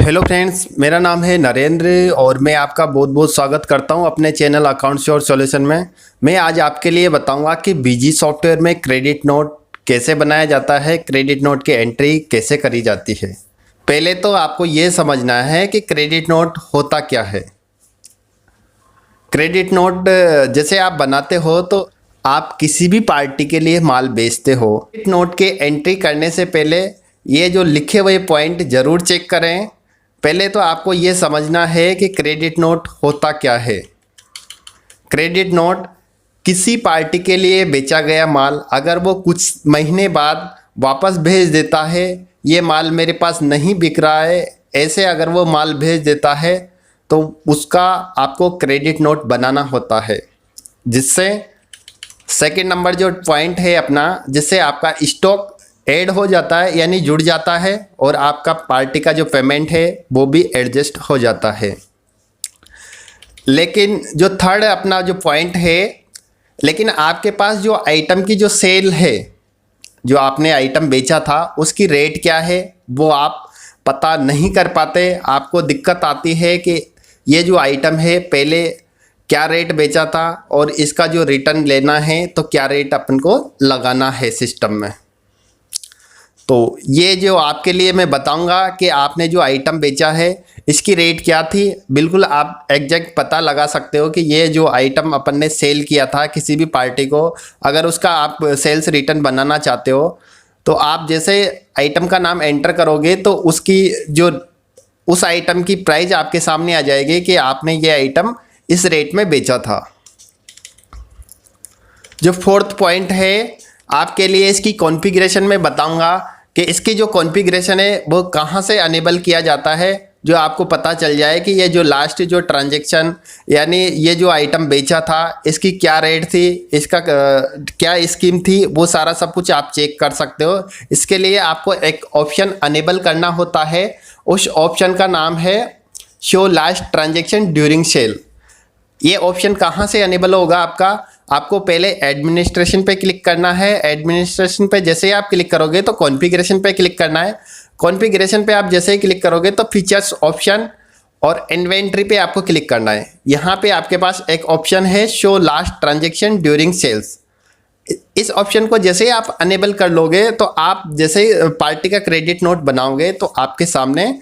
Hello friends, मेरा नाम है नरेंद्र और मैं आपका बहुत बहुत स्वागत करता हूं अपने चैनल अकाउंट्स और सॉल्यूशन में। मैं आज आपके लिए बताऊंगा कि बीजी सॉफ्टवेयर में क्रेडिट नोट कैसे बनाया जाता है, क्रेडिट नोट की एंट्री कैसे करी जाती है। पहले तो आपको ये समझना है कि क्रेडिट नोट होता क्या है। क्रेडिट नोट जैसे आप बनाते हो तो आप किसी भी पार्टी के लिए माल बेचते हो। क्रेडिट नोट के एंट्री करने से पहले ये जो लिखे हुए पॉइंट ज़रूर चेक करें। पहले तो आपको ये समझना है कि क्रेडिट नोट होता क्या है। क्रेडिट नोट किसी पार्टी के लिए बेचा गया माल अगर वो कुछ महीने बाद वापस भेज देता है, ये माल मेरे पास नहीं बिक रहा है, ऐसे अगर वो माल भेज देता है तो उसका आपको क्रेडिट नोट बनाना होता है। जिससे सेकंड नंबर जो पॉइंट है अपना, जिससे आपका स्टॉक ऐड हो जाता है यानी जुड़ जाता है और आपका पार्टी का जो पेमेंट है वो भी एडजस्ट हो जाता है। लेकिन जो थर्ड अपना जो पॉइंट है, लेकिन आपके पास जो आइटम की जो सेल है, जो आपने आइटम बेचा था उसकी रेट क्या है वो आप पता नहीं कर पाते। आपको दिक्कत आती है कि ये जो आइटम है पहले क्या रेट बेचा था और इसका जो रिटर्न लेना है तो क्या रेट अपन को लगाना है सिस्टम में। तो ये जो आपके लिए मैं बताऊंगा कि आपने जो आइटम बेचा है इसकी रेट क्या थी, बिल्कुल आप एग्जैक्ट पता लगा सकते हो कि ये जो आइटम अपन ने सेल किया था किसी भी पार्टी को, अगर उसका आप सेल्स रिटर्न बनाना चाहते हो तो आप जैसे आइटम का नाम एंटर करोगे तो उसकी जो उस आइटम की प्राइस आपके सामने आ जाएगी कि आपने ये आइटम इस रेट में बेचा था। जो फोर्थ पॉइंट है आपके लिए इसकी कॉन्फ़िगरेशन में बताऊंगा कि इसकी जो कॉन्फ़िगरेशन है वो कहाँ से अनेबल किया जाता है, जो आपको पता चल जाए कि ये जो लास्ट जो ट्रांजैक्शन यानी ये जो आइटम बेचा था इसकी क्या रेट थी, इसका क्या स्कीम थी, वो सारा सब कुछ आप चेक कर सकते हो। इसके लिए आपको एक ऑप्शन अनेबल करना होता है। उस ऑप्शन का नाम है show last transaction during sale. ये ऑप्शन कहाँ से अनेबल होगा आपको पहले एडमिनिस्ट्रेशन पे क्लिक करना है। एडमिनिस्ट्रेशन पे जैसे ही आप क्लिक करोगे तो कॉन्फ़िगरेशन पे क्लिक करना है। कॉन्फ़िगरेशन पे आप जैसे ही क्लिक करोगे तो फीचर्स ऑप्शन और इन्वेंट्री पे आपको क्लिक करना है। यहाँ पे आपके पास एक ऑप्शन है show last transaction during sales. इस ऑप्शन को जैसे ही आप अनेबल कर लोगे तो आप जैसे ही पार्टी का क्रेडिट नोट बनाओगे तो आपके सामने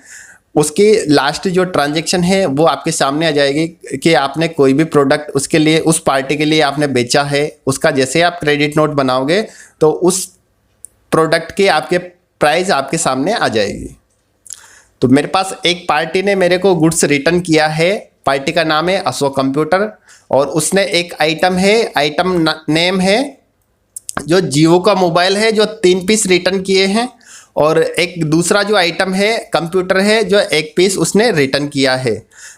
उसकी लास्ट जो ट्रांजैक्शन है वो आपके सामने आ जाएगी कि आपने कोई भी प्रोडक्ट उसके लिए उस पार्टी के लिए आपने बेचा है, उसका जैसे आप क्रेडिट नोट बनाओगे तो उस प्रोडक्ट की आपके प्राइस आपके सामने आ जाएगी। तो मेरे पास एक पार्टी ने मेरे को गुड्स रिटर्न किया है। पार्टी का नाम है अशोक कंप्यूटर और उसने एक आइटम है, आइटम नेम है जो जियो का मोबाइल है जो 3 पीस रिटर्न किए हैं, और एक दूसरा जो आइटम है कंप्यूटर है जो 1 पीस उसने रिटर्न किया है।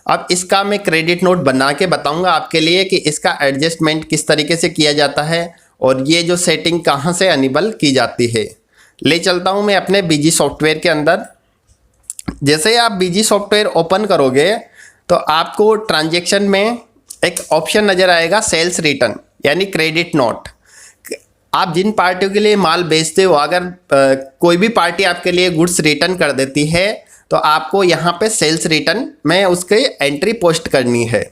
अब इसका मैं क्रेडिट नोट बना के बताऊंगा आपके लिए कि इसका एडजस्टमेंट किस तरीके से किया जाता है और ये जो सेटिंग कहाँ से अनेबल की जाती है। ले चलता हूँ मैं अपने बीजी सॉफ्टवेयर के अंदर। जैसे ही आप बीजी सॉफ्टवेयर ओपन करोगे तो आपको ट्रांजेक्शन में एक ऑप्शन नज़र आएगा सेल्स रिटर्न यानी क्रेडिट नोट। आप जिन पार्टियों के लिए माल बेचते हो, अगर कोई भी पार्टी आपके लिए गुड्स रिटर्न कर देती है तो आपको यहाँ पे सेल्स रिटर्न में उसके एंट्री पोस्ट करनी है।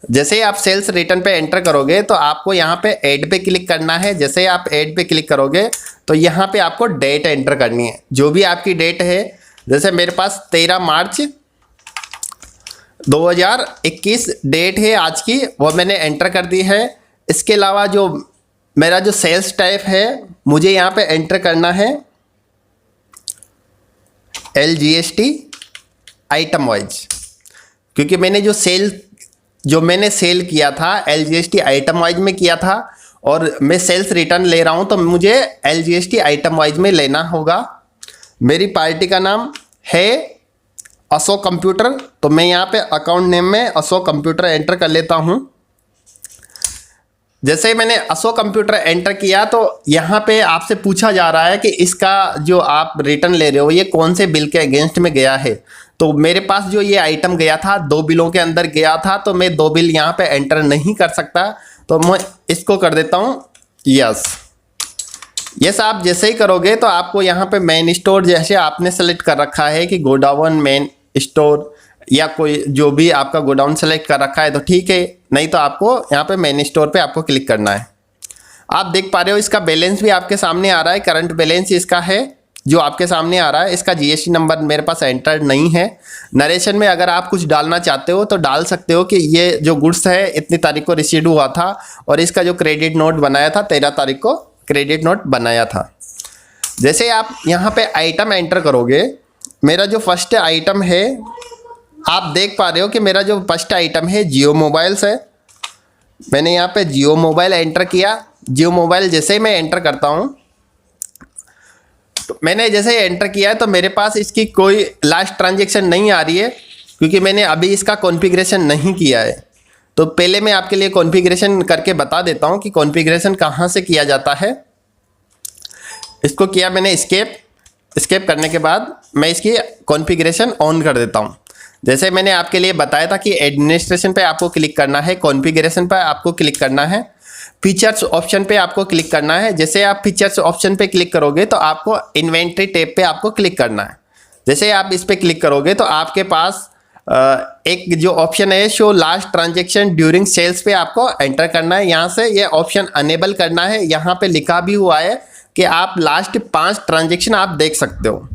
जैसे ही आप सेल्स रिटर्न पे एंटर करोगे तो आपको यहाँ पे ऐड पे क्लिक करना है। जैसे ही आप ऐड पे क्लिक करोगे तो यहाँ पे आपको डेट एंटर करनी है, जो भी आपकी डेट है। जैसे मेरे पास 13 मार्च 2021 डेट है आज की, वो मैंने एंटर कर दी है। इसके अलावा जो मेरा जो सेल्स टाइप है मुझे यहाँ पे एंटर करना है LGST आइटम वाइज, क्योंकि मैंने जो मैंने सेल किया था LGST आइटम वाइज में किया था और मैं सेल्स रिटर्न ले रहा हूँ तो मुझे LGST आइटम वाइज में लेना होगा। मेरी पार्टी का नाम है अशोक कंप्यूटर, तो मैं यहाँ पे अकाउंट नेम में अशोक कंप्यूटर एंटर कर लेता हूँ। जैसे ही मैंने अशोक कंप्यूटर एंटर किया तो यहाँ पे आपसे पूछा जा रहा है कि इसका जो आप रिटर्न ले रहे हो ये कौन से बिल के अगेंस्ट में गया है। तो मेरे पास जो ये आइटम गया था 2 बिलों के अंदर गया था, तो मैं 2 बिल यहाँ पे एंटर नहीं कर सकता, तो मैं इसको कर देता हूँ यस। आप जैसे ही करोगे तो आपको यहाँ पे मेन स्टोर जैसे आपने सेलेक्ट कर रखा है कि गोडाउन मेन स्टोर या कोई जो भी आपका गोडाउन सेलेक्ट कर रखा है तो ठीक है, नहीं तो आपको यहाँ पे मेन स्टोर पे आपको क्लिक करना है। आप देख पा रहे हो इसका बैलेंस भी आपके सामने आ रहा है, करंट बैलेंस इसका है जो आपके सामने आ रहा है। इसका जीएसटी नंबर मेरे पास एंटर्ड नहीं है। नरेशन में अगर आप कुछ डालना चाहते हो तो डाल सकते हो कि ये जो गुड्स है इतनी तारीख को रिसीव हुआ था और इसका जो क्रेडिट नोट बनाया था 13 तारीख को क्रेडिट नोट बनाया था। जैसे आप यहाँ पे आइटम एंटर करोगे, मेरा जो फर्स्ट आइटम है आप देख पा रहे हो कि मेरा जो फर्स्ट आइटम है जियो मोबाइल्स है। मैंने यहाँ पे जियो मोबाइल एंटर किया। जियो मोबाइल जैसे ही मैं एंटर करता हूँ, तो मैंने जैसे एंटर किया है तो मेरे पास इसकी कोई लास्ट ट्रांजेक्शन नहीं आ रही है क्योंकि मैंने अभी इसका कॉन्फ़िगरेशन नहीं किया है। तो पहले मैं आपके लिए कॉन्फ़िगरेशन करके बता देता हूँ कि कॉन्फ़िगरेशन कहाँ से किया जाता है। इसको किया मैंने स्केप करने के बाद मैं इसकी कॉन्फ़िगरेशन ऑन कर देता हूँ। जैसे मैंने आपके लिए बताया था कि एडमिनिस्ट्रेशन पे आपको क्लिक करना है, कॉन्फ़िगरेशन पे आपको क्लिक करना है, फीचर्स ऑप्शन पे आपको क्लिक करना है। जैसे आप फीचर्स ऑप्शन पे क्लिक करोगे तो आपको इन्वेंट्री टैब पे आपको क्लिक करना है। जैसे आप इस पे क्लिक करोगे तो आपके पास एक जो ऑप्शन है show last transaction during sales पे आपको एंटर करना है। यहाँ से ये ऑप्शन अनेबल करना है। यहाँ पे लिखा भी हुआ है कि आप लास्ट 5 ट्रांजेक्शन आप देख सकते हो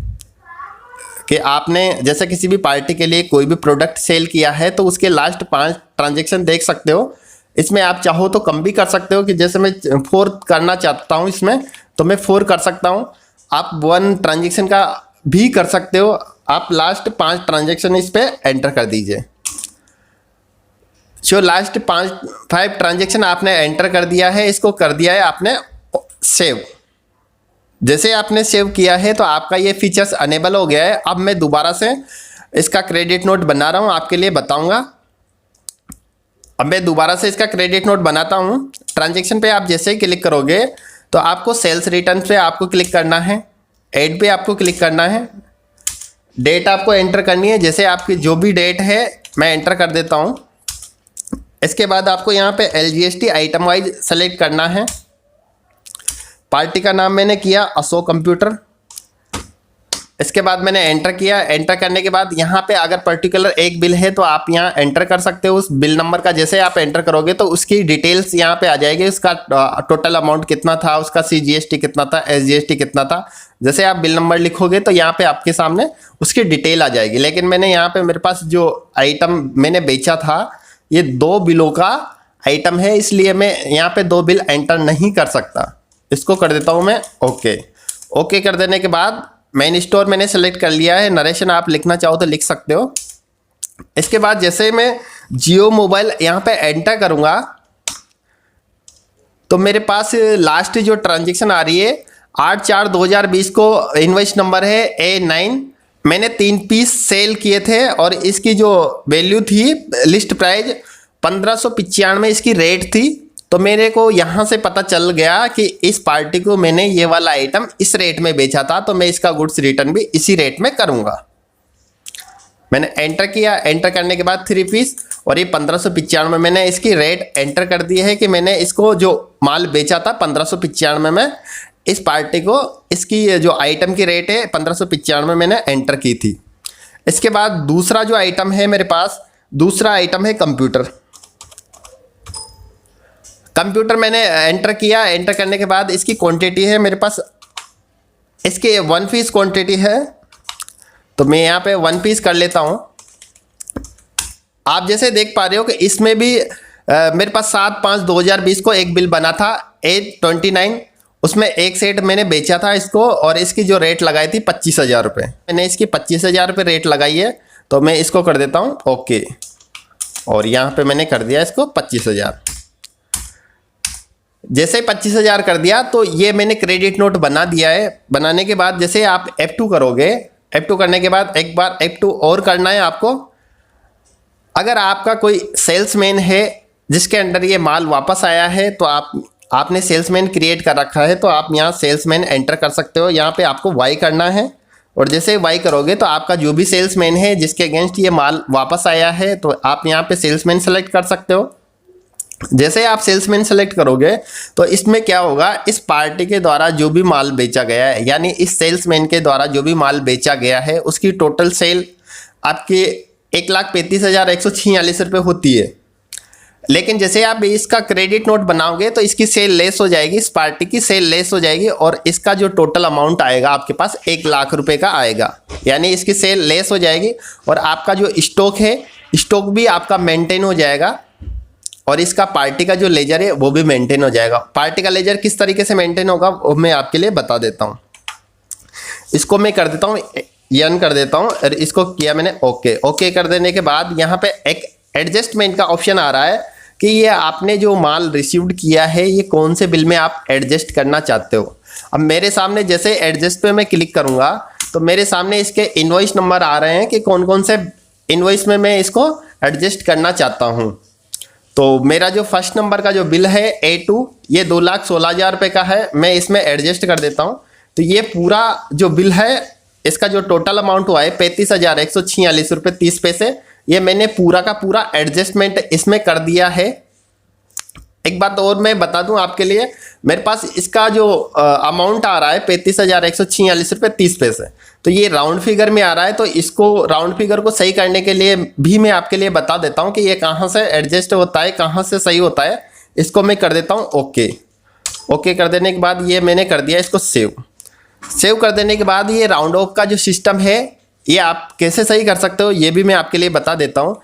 कि आपने जैसे किसी भी पार्टी के लिए कोई भी प्रोडक्ट सेल किया है तो उसके लास्ट 5 ट्रांजेक्शन देख सकते हो। इसमें आप चाहो तो कम भी कर सकते हो कि जैसे मैं 4 करना चाहता हूँ इसमें तो मैं 4 कर सकता हूँ। आप 1 ट्रांजेक्शन का भी कर सकते हो। आप लास्ट 5 ट्रांजेक्शन इस पे एंटर कर दीजिए। जो लास्ट 5 ट्रांजेक्शन आपने एंटर कर दिया है, इसको कर दिया है आपने सेव। जैसे आपने सेव किया है तो आपका ये फीचर्स अनेबल हो गया है। अब मैं दोबारा से इसका क्रेडिट नोट बना रहा हूँ, आपके लिए बताऊंगा। अब मैं दोबारा से इसका क्रेडिट नोट बनाता हूँ। ट्रांजैक्शन पे आप जैसे ही क्लिक करोगे तो आपको सेल्स रिटर्न पे आपको क्लिक करना है, ऐड पे आपको क्लिक करना है, डेट आपको एंटर करनी है। जैसे आपकी जो भी डेट है मैं एंटर कर देता हूँ। इसके बाद आपको यहाँ पे LGST आइटम वाइज सेलेक्ट करना है। पार्टी का नाम मैंने किया अशोक कंप्यूटर। इसके बाद मैंने एंटर किया। एंटर करने के बाद यहाँ पे अगर पर्टिकुलर एक बिल है तो आप यहाँ एंटर कर सकते हो उस बिल नंबर का। जैसे आप एंटर करोगे तो उसकी डिटेल्स यहाँ पे आ जाएगी, उसका टोटल अमाउंट कितना था, उसका CGST कितना था, SGST कितना था। जैसे आप बिल नंबर लिखोगे तो यहाँ पे आपके सामने उसकी डिटेल आ जाएगी। लेकिन मैंने यहाँ पे मेरे पास जो आइटम मैंने बेचा था ये 2 बिलों का आइटम है, इसलिए मैं यहाँ पे 2 बिल एंटर नहीं कर सकता। इसको कर देता हूँ मैं ओके कर देने के बाद मेन स्टोर मैंने सेलेक्ट कर लिया है। नरेशन आप लिखना चाहो तो लिख सकते हो। इसके बाद जैसे मैं जियो मोबाइल यहाँ पे एंटर करूँगा तो मेरे पास लास्ट जो ट्रांजेक्शन आ रही है 8/4/2020 को इनवॉइस नंबर है A9। मैंने 3 पीस सेल किए थे और इसकी जो वैल्यू थी लिस्ट प्राइस 1595 इसकी रेट थी। तो मेरे को यहाँ से पता चल गया कि इस पार्टी को मैंने ये वाला आइटम इस रेट में बेचा था, तो मैं इसका गुड्स रिटर्न भी इसी रेट में करूँगा। मैंने एंटर किया। एंटर करने के बाद 3 पीस और ये 1595 में मैंने इसकी रेट एंटर कर दी है कि मैंने इसको जो माल बेचा था 1595 में इस पार्टी को इसकी जो आइटम की रेट है 1595 मैंने एंटर की थी। इसके बाद दूसरा जो आइटम है मेरे पास, दूसरा आइटम है कंप्यूटर। कंप्यूटर मैंने एंटर किया। एंटर करने के बाद इसकी क्वांटिटी है मेरे पास, इसके 1 पीस क्वांटिटी है तो मैं यहाँ पे 1 पीस कर लेता हूँ। आप जैसे देख पा रहे हो कि इसमें भी मेरे पास 7/5/2020 को एक बिल बना था A29, उसमें एक सेट मैंने बेचा था इसको और इसकी जो रेट लगाई थी 25,000 रुपये। मैंने इसकी 25,000 रुपये रेट लगाई है तो मैं इसको कर देता हूँ ओके और यहाँ पे मैंने कर दिया इसको 25,000। जैसे 25,000 कर दिया तो ये मैंने क्रेडिट नोट बना दिया है। बनाने के बाद जैसे आप F2 करोगे, F2 करने के बाद एक बार F2 और करना है आपको। अगर आपका कोई सेल्समैन है जिसके अंडर ये माल वापस आया है तो आपने सेल्समैन क्रिएट कर रखा है तो आप यहाँ सेल्समैन एंटर कर सकते हो। यहाँ पे आपको Y करना है और जैसे Y करोगे तो आपका जो भी सेल्समैन है जिसके अगेंस्ट ये माल वापस आया है तो आप यहाँ पे सेल्समैन सेलेक्ट कर सकते हो। जैसे आप सेल्समैन सेलेक्ट करोगे तो इसमें क्या होगा, इस पार्टी के द्वारा जो भी माल बेचा गया है यानी इस सेल्समैन के द्वारा जो भी माल बेचा गया है उसकी टोटल सेल आपकी 1,35,146 रुपये होती है। लेकिन जैसे आप इसका क्रेडिट नोट बनाओगे तो इसकी सेल लेस हो जाएगी, इस पार्टी की सेल लेस हो जाएगी और इसका जो टोटल अमाउंट आएगा आपके पास 1,00,000 रुपये का आएगा। यानी इसकी सेल लेस हो जाएगी और आपका जो स्टॉक है, स्टॉक भी आपका मेंटेन हो जाएगा और इसका पार्टी का जो लेजर है वो भी मेंटेन हो जाएगा। पार्टी का लेजर किस तरीके से मेंटेन होगा वो मैं आपके लिए बता देता हूँ। इसको मैं कर देता हूँ यन कर देता हूँ और इसको किया मैंने ओके कर देने के बाद यहाँ पे एक एडजस्टमेंट का ऑप्शन आ रहा है कि ये आपने जो माल रिसीव्ड किया है ये कौन से बिल में आप एडजस्ट करना चाहते हो। अब मेरे सामने जैसे एडजस्ट पे मैं क्लिक करूँगा तो मेरे सामने इसके इनवॉइस नंबर आ रहे हैं कि कौन कौन से इनवॉइस में मैं इसको एडजस्ट करना चाहता हूँ। तो मेरा जो फर्स्ट नंबर का जो बिल है A2 ये 2,16,000 रुपये का है, मैं इसमें एडजस्ट कर देता हूँ। तो ये पूरा जो बिल है इसका जो टोटल अमाउंट हुआ है 35,146 रुपये 30 पैसे, ये मैंने पूरा का पूरा एडजस्टमेंट इसमें कर दिया है। एक बात और मैं बता दूं आपके लिए, मेरे पास इसका जो अमाउंट आ रहा है 35,146 रुपये 30 पैसे, तो ये राउंड फिगर में आ रहा है। तो इसको राउंड फिगर को सही करने के लिए भी मैं आपके लिए बता देता हूं कि ये कहाँ से एडजस्ट होता है, कहाँ से सही होता है। इसको मैं कर देता हूँ ओके कर देने के बाद ये मैंने कर दिया इसको सेव कर देने के बाद ये राउंड ऑफ का जो सिस्टम है ये आप कैसे सही कर सकते हो ये भी मैं आपके लिए बता देता हूँ।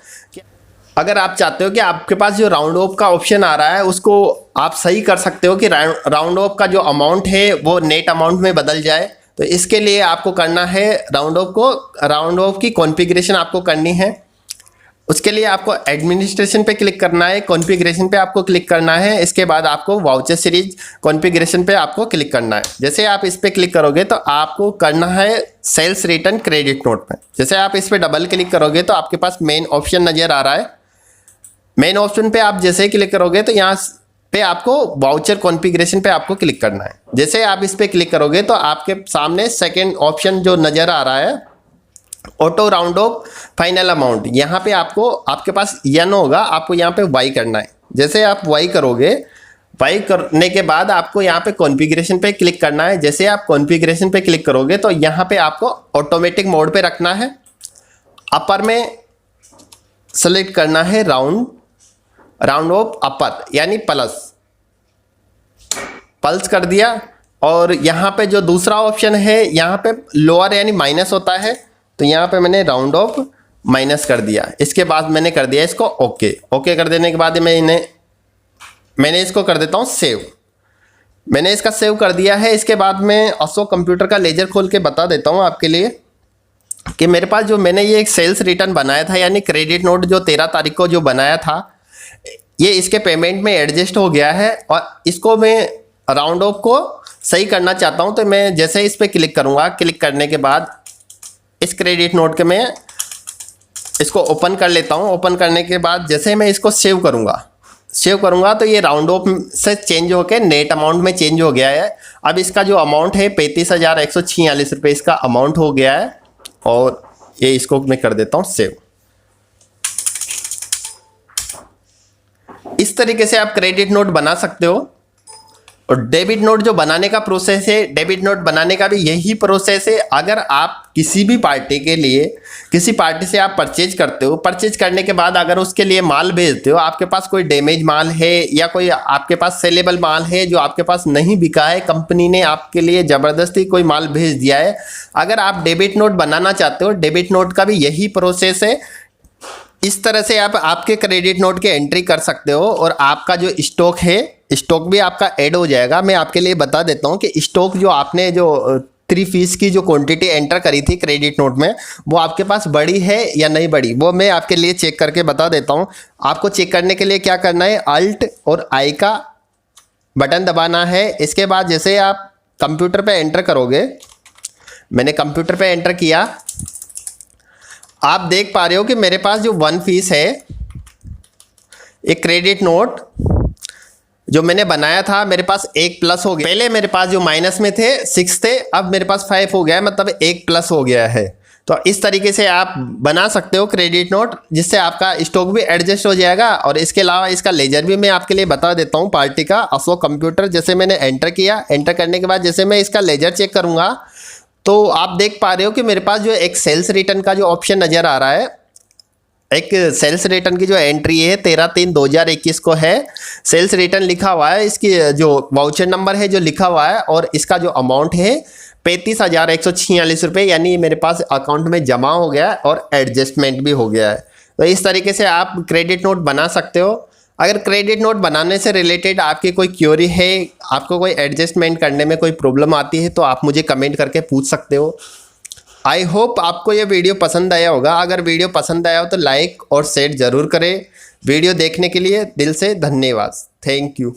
अगर आप चाहते हो कि आपके पास जो राउंड ऑफ का ऑप्शन आ रहा है उसको आप सही कर सकते हो कि राउंड ऑफ का जो अमाउंट है वो नेट अमाउंट में बदल जाए, तो इसके लिए आपको करना है राउंड ऑफ की कॉन्फ़िगरेशन आपको करनी है। उसके लिए आपको एडमिनिस्ट्रेशन पे क्लिक करना है, कॉन्फ़िगरेशन पे आपको क्लिक करना है, इसके बाद आपको वाउचर सीरीज कॉन्फ़िगरेशन पे आपको क्लिक करना है। जैसे आप इस पर क्लिक करोगे तो आपको करना है सेल्स रिटर्न क्रेडिट नोट में। जैसे आप इस पर डबल क्लिक करोगे तो आपके पास मेन ऑप्शन नज़र आ रहा है। मेन ऑप्शन पे आप जैसे ही क्लिक करोगे तो यहाँ पे आपको वाउचर कॉन्फ़िगरेशन पे आपको क्लिक करना है। जैसे आप इस पर क्लिक करोगे तो आपके सामने सेकेंड ऑप्शन जो नज़र आ रहा है auto round of final amount, यहाँ पे आपको आपके पास यन होगा, आपको यहाँ पे वाई करना है। जैसे आप वाई करोगे, वाई करने के बाद आपको यहाँ पे कॉन्फ़िगरेशन पे क्लिक करना है। जैसे आप कॉन्फ़िगरेशन पे क्लिक करोगे तो यहाँ पे आपको ऑटोमेटिक मोड पे रखना है। अपर में सेलेक्ट करना है राउंड ऑफ अपर यानी पल्स कर दिया। और यहाँ पे जो दूसरा ऑप्शन है यहाँ पे लोअर यानी माइनस होता है, तो यहाँ पे मैंने राउंड ऑफ माइनस कर दिया। इसके बाद मैंने कर दिया इसको ओके कर देने के बाद मैंने इसको कर देता हूँ सेव। मैंने इसका सेव कर दिया है। इसके बाद मैं अशोक कंप्यूटर का लेजर खोल के बता देता हूँ आपके लिए कि मेरे पास जो मैंने ये एक सेल्स रिटर्न बनाया था यानी क्रेडिट नोट जो 13 तारीख को जो बनाया था, ये इसके पेमेंट में एडजस्ट हो गया है और इसको मैं राउंड ऑफ को सही करना चाहता हूँ। तो मैं जैसे इस पर क्लिक करूँगा, क्लिक करने के बाद इस क्रेडिट नोट के मैं इसको ओपन कर लेता हूँ। ओपन करने के बाद जैसे मैं इसको सेव करूँगा तो ये राउंड ऑफ से चेंज होकर नेट अमाउंट में चेंज हो गया है। अब इसका जो अमाउंट है 35,146 रुपये इसका अमाउंट हो गया है और ये इसको मैं कर देता हूँ सेव। इस तरीके से आप क्रेडिट नोट बना सकते हो। और डेबिट नोट जो बनाने का प्रोसेस है, डेबिट नोट बनाने का भी यही प्रोसेस है। अगर आप किसी भी पार्टी के लिए किसी पार्टी से आप परचेज करते हो, परचेज करने के बाद अगर उसके लिए माल भेजते हो, आपके पास कोई डैमेज माल है या कोई आपके पास सेलेबल माल है जो आपके पास नहीं बिका है, कंपनी ने आपके लिए ज़बरदस्ती कोई माल भेज दिया है, अगर आप डेबिट नोट बनाना चाहते हो, डेबिट नोट का भी यही प्रोसेस है। इस तरह से आप आपके क्रेडिट नोट के एंट्री कर सकते हो और आपका जो स्टॉक है, स्टॉक भी आपका ऐड हो जाएगा। मैं आपके लिए बता देता हूँ कि स्टॉक जो आपने जो 3 पीस की जो क्वांटिटी एंटर करी थी क्रेडिट नोट में, वो आपके पास बड़ी है या नहीं बड़ी, वो मैं आपके लिए चेक करके बता देता हूँ। आपको चेक करने के लिए क्या करना है, अल्ट और आई का बटन दबाना है। इसके बाद जैसे आप कंप्यूटर पे एंटर करोगे, मैंने कंप्यूटर पे एंटर किया, आप देख पा रहे हो कि मेरे पास जो 1 पीस है एक क्रेडिट नोट जो मैंने बनाया था, मेरे पास 1 प्लस हो गया। पहले मेरे पास जो माइनस में थे 6 थे, अब मेरे पास 5 हो गया है, मतलब 1 प्लस हो गया है। तो इस तरीके से आप बना सकते हो क्रेडिट नोट, जिससे आपका स्टॉक भी एडजस्ट हो जाएगा। और इसके अलावा इसका लेजर भी मैं आपके लिए बता देता हूँ पार्टी का, अशोक कंप्यूटर। जैसे मैंने एंटर किया, एंटर करने के बाद जैसे मैं इसका लेजर चेक करूँगा तो आप देख पा रहे हो कि मेरे पास जो एक सेल्स रिटर्न का जो ऑप्शन नज़र आ रहा है, एक सेल्स रिटर्न की जो एंट्री है 13/3/2021 को है, सेल्स रिटर्न लिखा हुआ है, इसकी जो वाउचर नंबर है जो लिखा हुआ है, और इसका जो अमाउंट है 35,146 रुपये, यानी मेरे पास अकाउंट में जमा हो गया है और एडजस्टमेंट भी हो गया है। तो इस तरीके से आप क्रेडिट नोट बना सकते हो। अगर क्रेडिट नोट बनाने से रिलेटेड आपकी कोई क्वेरी है, आपको कोई एडजस्टमेंट करने में कोई प्रॉब्लम आती है, तो आप मुझे कमेंट करके पूछ सकते हो। आई होप आपको ये वीडियो पसंद आया होगा। अगर वीडियो पसंद आया हो तो लाइक और शेयर ज़रूर करें। वीडियो देखने के लिए दिल से धन्यवाद। Thank you.